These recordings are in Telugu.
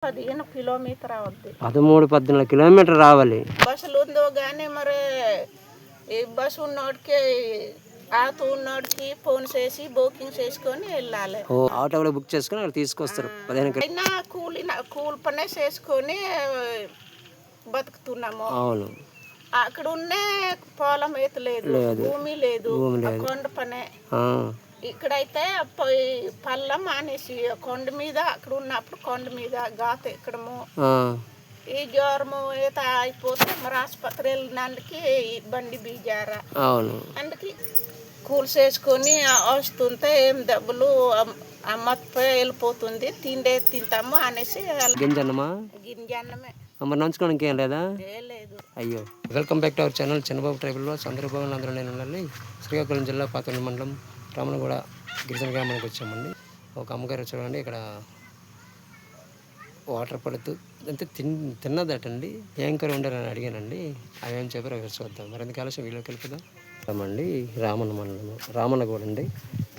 కిలోమీటర్ అవుద్ది. 13-14 కిలోమీటర్ రావాలి. బస్సులు ఉందో కానీ మరి ఈ బస్సు ఉన్నోడికి ఆటో ఉన్నోడికి ఫోన్ చేసి బుకింగ్ చేసుకొని వెళ్ళాలి. ఆటో కూడా బుక్ చేసుకొని అక్కడ తీసుకొస్తారు. 15 అయినా కూలి పనే చేసుకొని బతుకుతున్నాము. అవును. అక్కడ ఉన్న పొలం అయితే లేదు, భూమి లేదు, కొండ పనే. ఇక్కడైతే పళ్ళం మానేసి కొండ మీద అక్కడ ఉన్నప్పుడు కొండ మీద గాత ఎక్కడము, ఈ జ్వరము ఈత అయిపోతే మరి ఆసుపత్రి వెళ్ళినందుకు బండి బీజారా. అవును. అందుకే కూల్ చేసుకొని వస్తుంటే ఏం డబ్బులు అమ్మపై వెళ్ళిపోతుంది, తింటాము అనేసి గింజన్నమే. మరి నంచుకోవడానికి ఏం లేదా? లేదు. అయ్యో. Welcome back to our channel Chandrababu ట్రైబుల్లో. చంద్రబాబు అందరూ నేను ఉండాలి. శ్రీకాకుళం జిల్లా పాతూరు మండలం రామనగూడ గిరిజన గ్రామానికి వచ్చామండి. ఒక అమ్మగారు చూడండి ఇక్కడ వాటర్ పడుతూ అంటే తిన్నదటండి. ఏం కూర ఉండాలని అడిగానండి. అవేం చెప్పారు ఒకసారి చూద్దాం. మరి ఎందుకు ఆలస్యం వీళ్ళకి వెళ్ళిపోదాం అండి. రామన్న మండలం రామన్నగూడ అండి.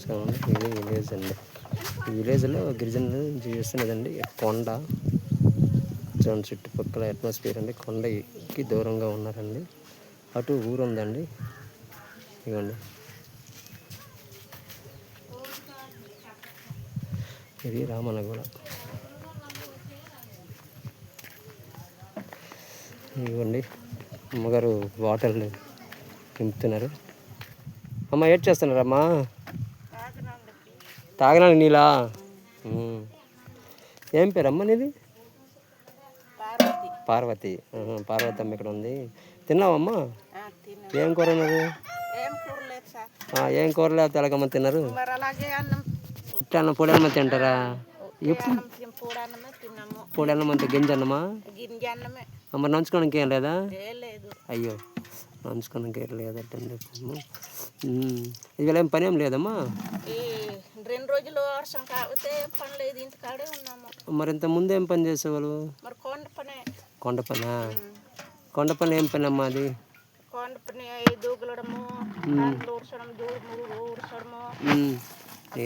చూడండి ఇది విలేజ్ అండి. ఈ విలేజ్లో గిరిజనులు జీవిస్తున్నదండి. కొండ చూడండి, చుట్టుపక్కల అట్మాస్ఫియర్ అండి. కొండకి దూరంగా ఉన్నారండి. అటు ఊరు ఉందండి. ఇవ్వండి, ఇది రామన్నగూడ. ఇవ్వండి, అమ్మగారు వాటర్ నింపుతున్నారు. అమ్మ ఏడ్ చేస్తున్నారమ్మా? తాగడానికి నీళ్ళా? ఏం పేరమ్మా నీది? పార్వతి. పార్వతి అమ్మ ఇక్కడ ఉంది. తిన్నావమ్మా? ఏం కూర ఉన్నారు? ఏం కూర లేదు తెలగమ్మ తిన్నారు. అన్నం పొడి అన్నం తింటారా? పొడి అన్నం అంతే. గింజ అన్నమా? మరి నంచుకోవడానికి ఏం లేదా? అయ్యో, నంచుకోవడానికి ఏం లేదటండి. ఇవాళ ఏం పని ఏం లేదమ్మా? 2 రోజులు వర్షం కాకపోతే పని లేదు, ఇంటికాడే ఉన్నాము. మరి ఇంత ముందు ఏం పని చేసేవాళ్ళు? మరి కొండ పనే. కొండ పనా? కొండ పని ఏం పని అమ్మా అది? కొండ పని దూకులడము, ఊడ్చడము,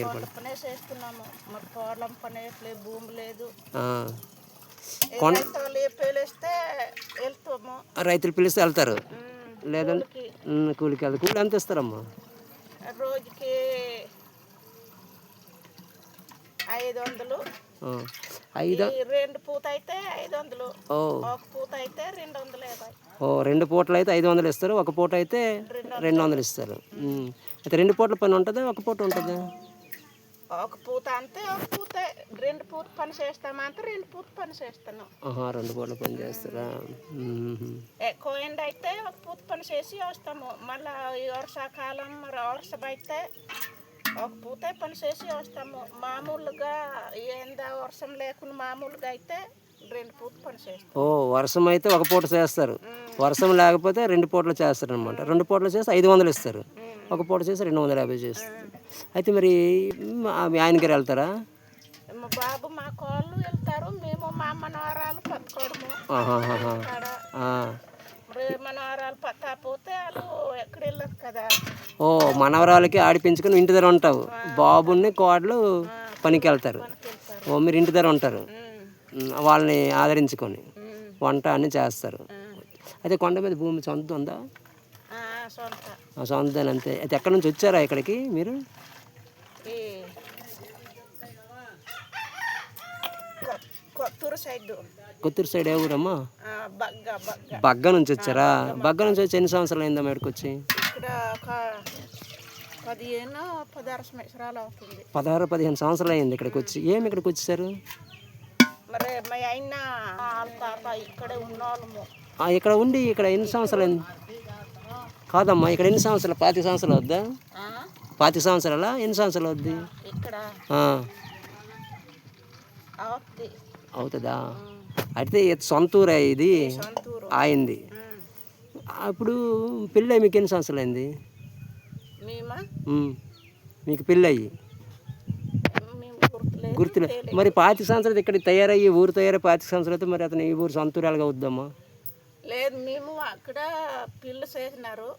కొండ పనే చేస్తున్నాము. మరి పొలం పని లేదు, భూమి లేదు. వెళ్తాము. రైతులు పిలిస్తే వెళ్తారు, లేదంటే కూలికి వెళ్తారు. కూలి ఎంత ఇస్తారమ్మా? రోజుకి 500. 2 పూట అయితే 500. ఒక పూట అయితే 250. 2 పూటలు అయితే 500 ఇస్తారు, ఒక పూట అయితే 200 ఇస్తారు. అయితే 2 పూటల పని ఉంటుందా, ఒక పూట ఉంటుందా? ఒక పూట అంతే, ఒక పూట 2 పూట పని చేస్తామంటే 2 పూట పని చేస్తాను. 2 పూటల పని చేస్తారా? ఎక్కువ ఎండ అయితే ఒక పూట పని చేసి వస్తాము. మళ్ళీ ఈ వర్షాకాలం వర్షం అయితే ఒక పూట పని చేసి వస్తాము. మామూలుగా ఎండ వర్షం లేకుండా మామూలుగా అయితే 2 పూట పని చేస్తాం. వర్షం అయితే ఒక పూట చేస్తారు, వర్షం లేకపోతే 2 పూటలు చేస్తారు అనమాట. 2 పూటలు చేసి 500 ఇస్తారు, ఒక పూట చేసి 250 చేస్తారు. అయితే మరి మీ ఆయన గారు వెళ్తారా? మా బాబు మా కోళ్ళు వెళ్తారు, మేము మా మనవరాలు పట్టుకోవడము. మనవరాలు పట్టకపోతే వాళ్ళు ఎక్కడ వెళ్ళరు కదా. మనవరాలకి ఆడిపించుకొని ఇంటి దగ్గర ఉంటావు, బాబుని కోడలు పనికి వెళ్తారు. మీరు ఇంటి దగ్గర ఉంటారు, వాళ్ళని ఆదరించుకొని వంట అన్నీ చేస్తారు. అయితే కొండ మీద భూమి సొంత ఉందా? సొంత అంతే. అయితే ఎక్కడి నుంచి వచ్చారా ఇక్కడికి మీరు? కొత్తూరు సైడ్ ఏ ఊరమ్మా? బగ్గ నుంచి వచ్చారా? బగ్గ నుంచి వచ్చి ఎన్ని సంవత్సరాలు అయిందమ్మా ఇక్కడికి వచ్చి? 16-15 సంవత్సరాలు అయింది ఇక్కడికి వచ్చి. ఏమి ఇక్కడికి వచ్చేసారు? ఇక్కడ ఉండి ఇక్కడ ఎన్ని సంవత్సరాలు అయింది? కాదమ్మా, ఇక్కడ ఎన్ని సంవత్సరాలు? 25 సంవత్సరాలు వద్దా? 25 సంవత్సరాలా? ఎన్ని సంవత్సరాలు వద్ది? అవుతుందా? అయితే సొంత ఊరే ఇది అయింది. అప్పుడు పెళ్ళి మీకు ఎన్ని సంవత్సరాలు అయింది? మీకు పెళ్ళి అయ్యి గుర్తులే. మరి 25 సంవత్సరాలు ఇక్కడ తయారయ్యి ఊరు తయారై 25 సంవత్సరాలు మరి అతను ఈ ఊరు సొంత ఊరాలుగా వద్దమ్మా? లేదు, మేము అక్కడ పిల్లలు చేసినారు,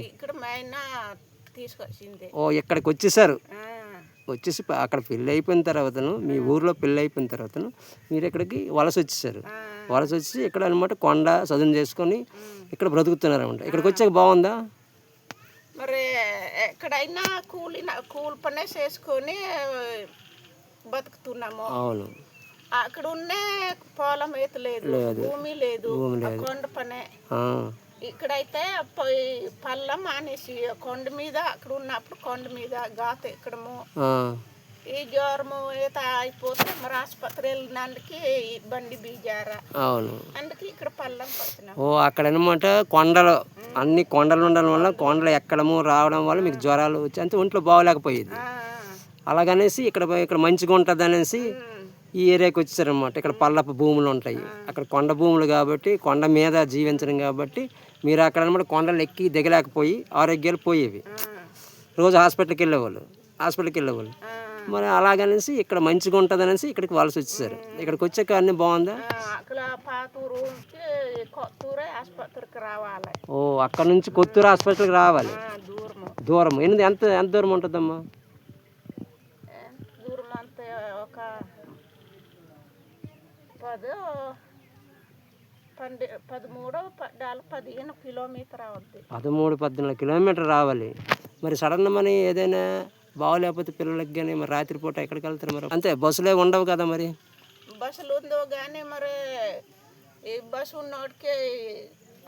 ఇక్కడ మా ఆయన తీసుకొచ్చింది. ఓ ఇక్కడికి వచ్చేసారు, ఆ, వచ్చేసి అక్కడ పెళ్ళి అయిపోయిన తర్వాతను మీ ఊర్లో పెళ్ళి అయిపోయిన తర్వాతను మీరు ఇక్కడికి వలస వచ్చేసారు. వలస వచ్చి ఇక్కడ అనమాట కొండ చదును చేసుకొని ఇక్కడ బ్రతుకుతున్నారు అనమాట. ఇక్కడికి వచ్చాక బాగుందా? మరి ఎక్కడైనా కూలి పనే చేసుకొని బతుకుతున్నాము. అవును. అక్కడ ఉన్న పొలం అయితే లేదు, భూమి లేదు, కొండ పనే. ఇక్కడైతే పళ్ళం మానేసి కొండ మీద అక్కడ ఉన్నప్పుడు కొండ మీద గాత ఎక్కడము, ఈ జ్వరము ఈత అయిపోతే మరి ఆసుపత్రి వెళ్ళినందుకు బండి బీజారా. అవును. అందుకే ఇక్కడ పళ్ళం పడుతున్నాం. ఓ అక్కడ అనమాట కొండలు, అన్ని కొండలు ఉండడం వల్ల కొండలు ఎక్కడము రావడం వల్ల మీకు జ్వరాలు వచ్చి అంతే ఒంట్లో బాగోలేకపోయేది. అలాగనేసి ఇక్కడ మంచిగా ఉంటుంది అనేసి ఈ ఏరియాకి వచ్చేసారనమాట. ఇక్కడ పల్లపు భూములు ఉంటాయి, అక్కడ కొండ భూములు కాబట్టి కొండ మీద జీవించడం కాబట్టి మీరు అక్కడ అనమాట కొండలు ఎక్కి దిగలేకపోయి ఆరోగ్యాలు పోయేవి. రోజు హాస్పిటల్కి వెళ్ళేవాళ్ళు. మరి అలాగనేసి ఇక్కడ మంచిగా ఉంటుంది అనేసి ఇక్కడికి వలస వచ్చేసారు. ఇక్కడికి వచ్చాక అన్నీ బాగుందా? ఓ అక్కడ నుంచి కొత్తూరు హాస్పిటల్కి రావాలి. దూరం ఎంత దూరం ఉంటుందమ్మా? దూరం అంతే ఒక 13-15 కిలోమీటర్ అవుద్ది. 13-14 కిలోమీటర్ రావాలి. మరి సడన్ మనీ ఏదైనా బాగోలేకపోతే పిల్లలకి కానీ మరి రాత్రిపూట ఎక్కడికి వెళ్తారు? మరి అంతే బస్సులే ఉండవు కదా? మరి బస్సులు ఉందో కానీ మరి ఈ బస్సు ఉన్నోడికి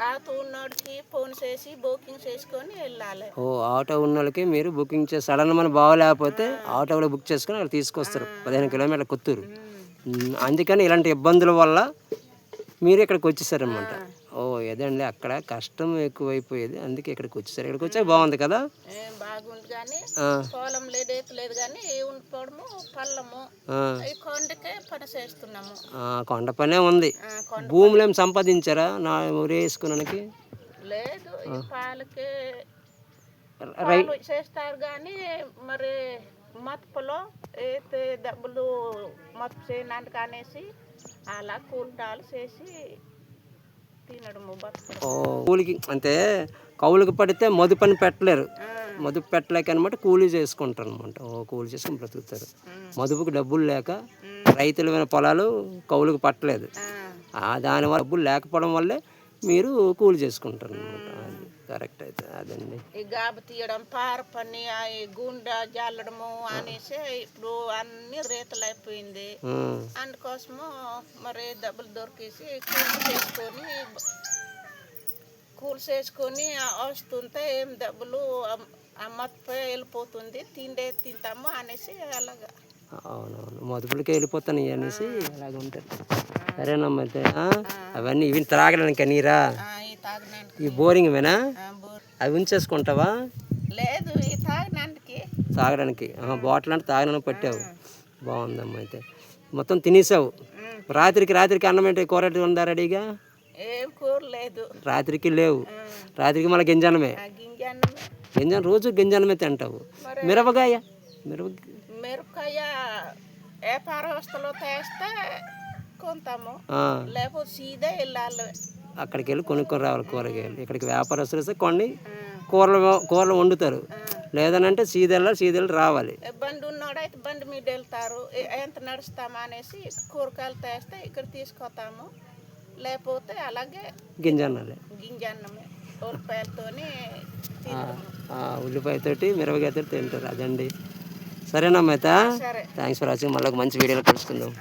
ఆటో ఉన్నోడికి ఫోన్ చేసి బుకింగ్ చేసుకొని వెళ్ళాలి. ఓ ఆటో ఉన్న వాళ్ళకి మీరు బుకింగ్ చేసి సడన్ మన బాగోలేకపోతే ఆటోలో బుక్ చేసుకొని అక్కడ తీసుకొస్తారు 15 కిలోమీటర్ల కొత్తూరు. అందుకని ఇలాంటి ఇబ్బందుల వల్ల మీరు ఇక్కడికి వచ్చేసారనమాట. ఓ ఏదండి అక్కడ కష్టం ఎక్కువైపోయేది, అందుకే ఇక్కడికి వచ్చేసారు. ఇక్కడికి వచ్చాక బాగుంది కదా? బాగుంది కానీ పొలం లేదు కానీ ఉండిపోవడము పళ్ళము కొండకే పని చేస్తున్నాము. కొండ పనే ఉంది. భూములు ఏం సంపాదించారా నా వేసుకున్నానికి? లేదు, ఈ పాలకి చేస్తారు కానీ మరి మత్తులో అయితే డబ్బులు మత్తు చేయడానికి అనేసి అలా కూలిటాలు చేసి తినడము బతుకు. కూలికి అంటే కౌలుకి పడితే మధు పని పెట్టలేరు, మదుపు పెట్టలేక అనమాట కూలీ చేసుకుంటారు అనమాట. కూలీ చేసుకుని బ్రతుకుతారు. మదుపుకి డబ్బులు లేక రైతుల పొలాలు కౌలుకి పట్టలేదు, దానివల్ల డబ్బులు లేకపోవడం వల్లే మీరు కూలి చేసుకుంటారు అనమాట. అది కరెక్ట్. అయితే అదండి ఈ గాబ తీయడం, పార పని, గుండె జాలడము అనేసి ఇప్పుడు అన్ని రేతలు అయిపోయింది. అందుకోసము మరి డబ్బులు దొరికేసి కూలి చేసుకొని వస్తుంటే ఏం డబ్బులు అమ్మపై వెళ్ళిపోతుంది, తింటాము అనేసి అలాగా. అవునవును, మదుపులకి వెళ్ళిపోతాను అనేసి అలాగ ఉంటుంది. సరేనమ్మా. అయితే అవన్నీ ఇవి త్రాగడానికి నీరా? ఈ బోరింగ్ వేనా? అవి ఉంచేసుకుంటావా? లేదు, తాగడానికి బాటిల్ అంటే తాగడానికి పెట్టావు. బాగుందమ్మా. అయితే మొత్తం తినేసావు. రాత్రికి అన్నం ఏంటి? కూర ఉందా రెడీగా? ఏం కూర లేదు, రాత్రికి లేవు. రాత్రికి మళ్ళీ గింజన్నమే. రోజు గింజన్నమే తింటావు. మిరపకాయ వ్యాపార వ్యవస్థలో తెస్తే కొంటాము, లేకపోతే సీదా వెళ్ళాలి. అక్కడికి వెళ్ళి కొనుక్కొని రావాలి కూరగాయలు. ఇక్కడికి వ్యాపారస్తులు వస్తే కొన్ని కూరలు వండుతారు, లేదనంటే సీదెళ్ళి రావాలి. బండి ఉన్నోడైతే బండి మీద వెళ్తారు, ఎంత నడుస్తామా అనేసి కూరగాయలు తెస్తే ఇక్కడ తీసుకొస్తాము, లేకపోతే అలాగే గింజన్నమే ఉల్లిపాయతోటి మిరపకాయతోటి తింటారు. అదండి. సరేనమ్మా. అయితే థ్యాంక్స్ ఫర్ వాచింగ్. మళ్ళీ ఒక మంచి వీడియోలో కలుసుకుందాం.